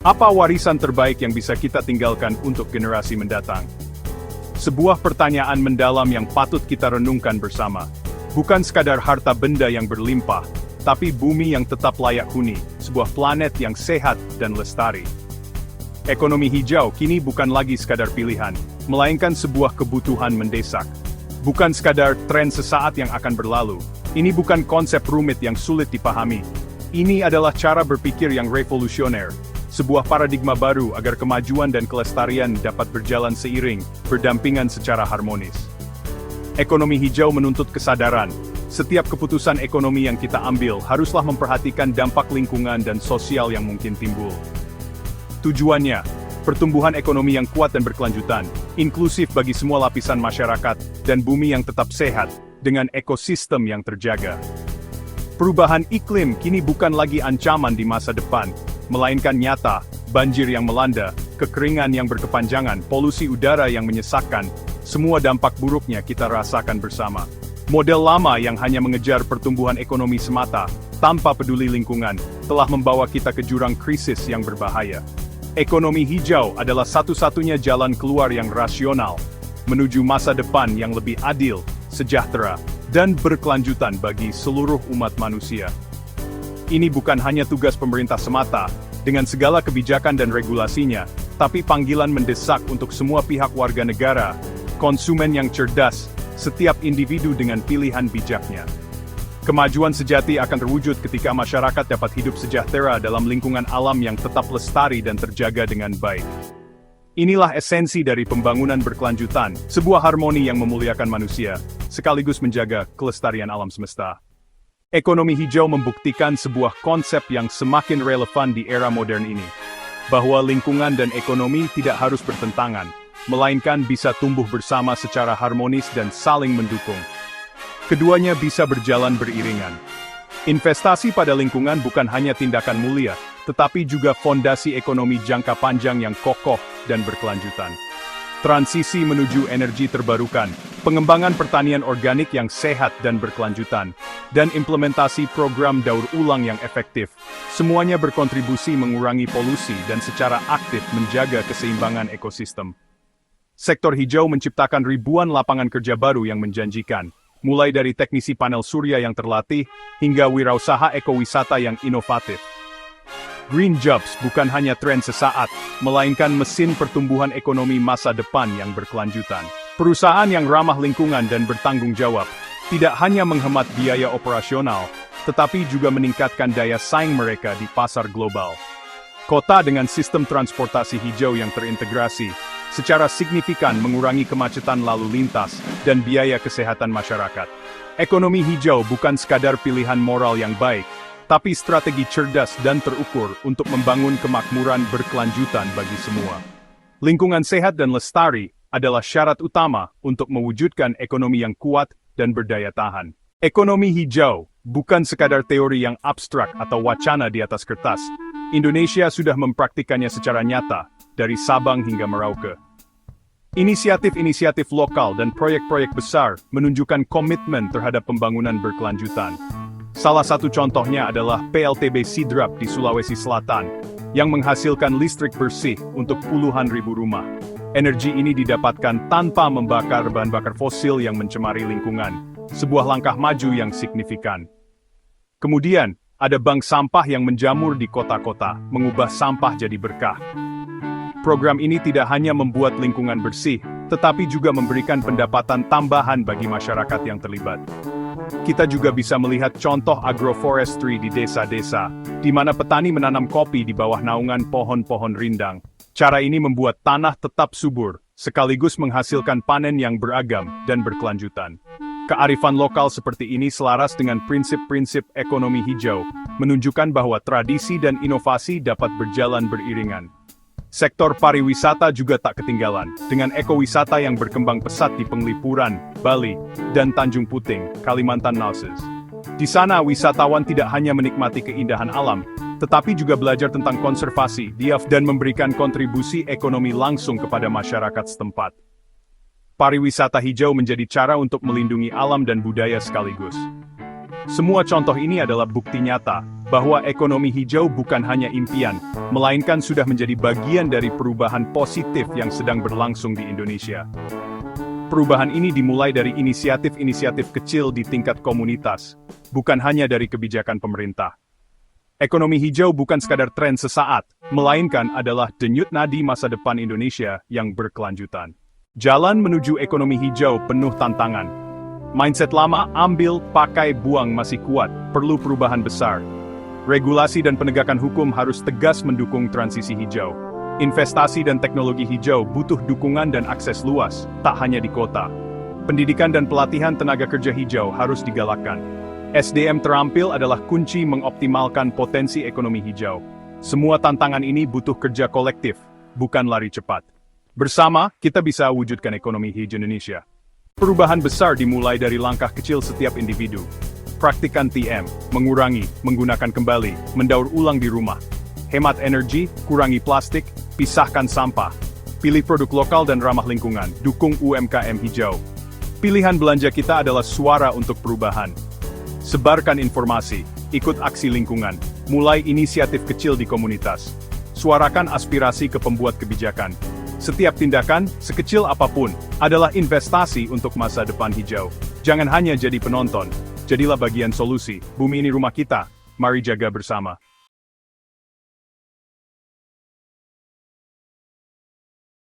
Apa warisan terbaik yang bisa kita tinggalkan untuk generasi mendatang? Sebuah pertanyaan mendalam yang patut kita renungkan bersama. Bukan sekadar harta benda yang berlimpah, tapi bumi yang tetap layak huni, sebuah planet yang sehat dan lestari. Ekonomi hijau kini bukan lagi sekadar pilihan, melainkan sebuah kebutuhan mendesak. Bukan sekadar tren sesaat yang akan berlalu. Ini bukan konsep rumit yang sulit dipahami. Ini adalah cara berpikir yang revolusioner. Sebuah paradigma baru agar kemajuan dan kelestarian dapat berjalan seiring, berdampingan secara harmonis. Ekonomi hijau menuntut kesadaran. Setiap keputusan ekonomi yang kita ambil haruslah memperhatikan dampak lingkungan dan sosial yang mungkin timbul. Tujuannya, pertumbuhan ekonomi yang kuat dan berkelanjutan, inklusif bagi semua lapisan masyarakat, dan bumi yang tetap sehat, dengan ekosistem yang terjaga. Perubahan iklim kini bukan lagi ancaman di masa depan, melainkan nyata. Banjir yang melanda, kekeringan yang berkepanjangan, polusi udara yang menyesakkan, semua dampak buruknya kita rasakan bersama. Model lama yang hanya mengejar pertumbuhan ekonomi semata, tanpa peduli lingkungan, telah membawa kita ke jurang krisis yang berbahaya. Ekonomi hijau adalah satu-satunya jalan keluar yang rasional, menuju masa depan yang lebih adil, sejahtera, dan berkelanjutan bagi seluruh umat manusia. Ini bukan hanya tugas pemerintah semata, dengan segala kebijakan dan regulasinya, tapi panggilan mendesak untuk semua pihak warga negara, konsumen yang cerdas, setiap individu dengan pilihan bijaknya. Kemajuan sejati akan terwujud ketika masyarakat dapat hidup sejahtera dalam lingkungan alam yang tetap lestari dan terjaga dengan baik. Inilah esensi dari pembangunan berkelanjutan, sebuah harmoni yang memuliakan manusia, sekaligus menjaga kelestarian alam semesta. Ekonomi hijau membuktikan sebuah konsep yang semakin relevan di era modern ini, bahwa lingkungan dan ekonomi tidak harus bertentangan, melainkan bisa tumbuh bersama secara harmonis dan saling mendukung. Keduanya bisa berjalan beriringan. Investasi pada lingkungan bukan hanya tindakan mulia, tetapi juga fondasi ekonomi jangka panjang yang kokoh dan berkelanjutan. Transisi menuju energi terbarukan, pengembangan pertanian organik yang sehat dan berkelanjutan, dan implementasi program daur ulang yang efektif, semuanya berkontribusi mengurangi polusi dan secara aktif menjaga keseimbangan ekosistem. Sektor hijau menciptakan ribuan lapangan kerja baru yang menjanjikan, mulai dari teknisi panel surya yang terlatih, hingga wirausaha ekowisata yang inovatif. Green jobs bukan hanya tren sesaat, melainkan mesin pertumbuhan ekonomi masa depan yang berkelanjutan. Perusahaan yang ramah lingkungan dan bertanggung jawab, tidak hanya menghemat biaya operasional, tetapi juga meningkatkan daya saing mereka di pasar global. Kota dengan sistem transportasi hijau yang terintegrasi, secara signifikan mengurangi kemacetan lalu lintas dan biaya kesehatan masyarakat. Ekonomi hijau bukan sekadar pilihan moral yang baik, tapi strategi cerdas dan terukur untuk membangun kemakmuran berkelanjutan bagi semua. Lingkungan sehat dan lestari adalah syarat utama untuk mewujudkan ekonomi yang kuat dan berdaya tahan. Ekonomi hijau bukan sekadar teori yang abstrak atau wacana di atas kertas. Indonesia sudah mempraktikannya secara nyata, dari Sabang hingga Merauke. Inisiatif-inisiatif lokal dan proyek-proyek besar menunjukkan komitmen terhadap pembangunan berkelanjutan. Salah satu contohnya adalah PLTB Sidrap di Sulawesi Selatan, yang menghasilkan listrik bersih untuk puluhan ribu rumah. Energi ini didapatkan tanpa membakar bahan bakar fosil yang mencemari lingkungan, sebuah langkah maju yang signifikan. Kemudian, ada bank sampah yang menjamur di kota-kota, mengubah sampah jadi berkah. Program ini tidak hanya membuat lingkungan bersih, tetapi juga memberikan pendapatan tambahan bagi masyarakat yang terlibat. Kita juga bisa melihat contoh agroforestry di desa-desa, di mana petani menanam kopi di bawah naungan pohon-pohon rindang. Cara ini membuat tanah tetap subur, sekaligus menghasilkan panen yang beragam dan berkelanjutan. Kearifan lokal seperti ini selaras dengan prinsip-prinsip ekonomi hijau, menunjukkan bahwa tradisi dan inovasi dapat berjalan beriringan. Sektor pariwisata juga tak ketinggalan, dengan ekowisata yang berkembang pesat di Penglipuran, Bali, dan Tanjung Puting, Kalimantan Nalses. Di sana wisatawan tidak hanya menikmati keindahan alam, tetapi juga belajar tentang konservasi, dan memberikan kontribusi ekonomi langsung kepada masyarakat setempat. Pariwisata hijau menjadi cara untuk melindungi alam dan budaya sekaligus. Semua contoh ini adalah bukti nyata bahwa ekonomi hijau bukan hanya impian, melainkan sudah menjadi bagian dari perubahan positif yang sedang berlangsung di Indonesia. Perubahan ini dimulai dari inisiatif-inisiatif kecil di tingkat komunitas, bukan hanya dari kebijakan pemerintah. Ekonomi hijau bukan sekadar tren sesaat, melainkan adalah denyut nadi masa depan Indonesia yang berkelanjutan. Jalan menuju ekonomi hijau penuh tantangan. Mindset lama ambil, pakai, buang masih kuat, perlu perubahan besar. Regulasi dan penegakan hukum harus tegas mendukung transisi hijau. Investasi dan teknologi hijau butuh dukungan dan akses luas, tak hanya di kota. Pendidikan dan pelatihan tenaga kerja hijau harus digalakkan. SDM terampil adalah kunci mengoptimalkan potensi ekonomi hijau. Semua tantangan ini butuh kerja kolektif, bukan lari cepat. Bersama, kita bisa wujudkan ekonomi hijau Indonesia. Perubahan besar dimulai dari langkah kecil setiap individu. Praktikan TM, mengurangi, menggunakan kembali, mendaur ulang di rumah. Hemat energi, kurangi plastik, pisahkan sampah. Pilih produk lokal dan ramah lingkungan, dukung UMKM hijau. Pilihan belanja kita adalah suara untuk perubahan. Sebarkan informasi, ikut aksi lingkungan, mulai inisiatif kecil di komunitas. Suarakan aspirasi ke pembuat kebijakan. Setiap tindakan, sekecil apapun, adalah investasi untuk masa depan hijau. Jangan hanya jadi penonton, jadilah bagian solusi. Bumi ini rumah kita, mari jaga bersama.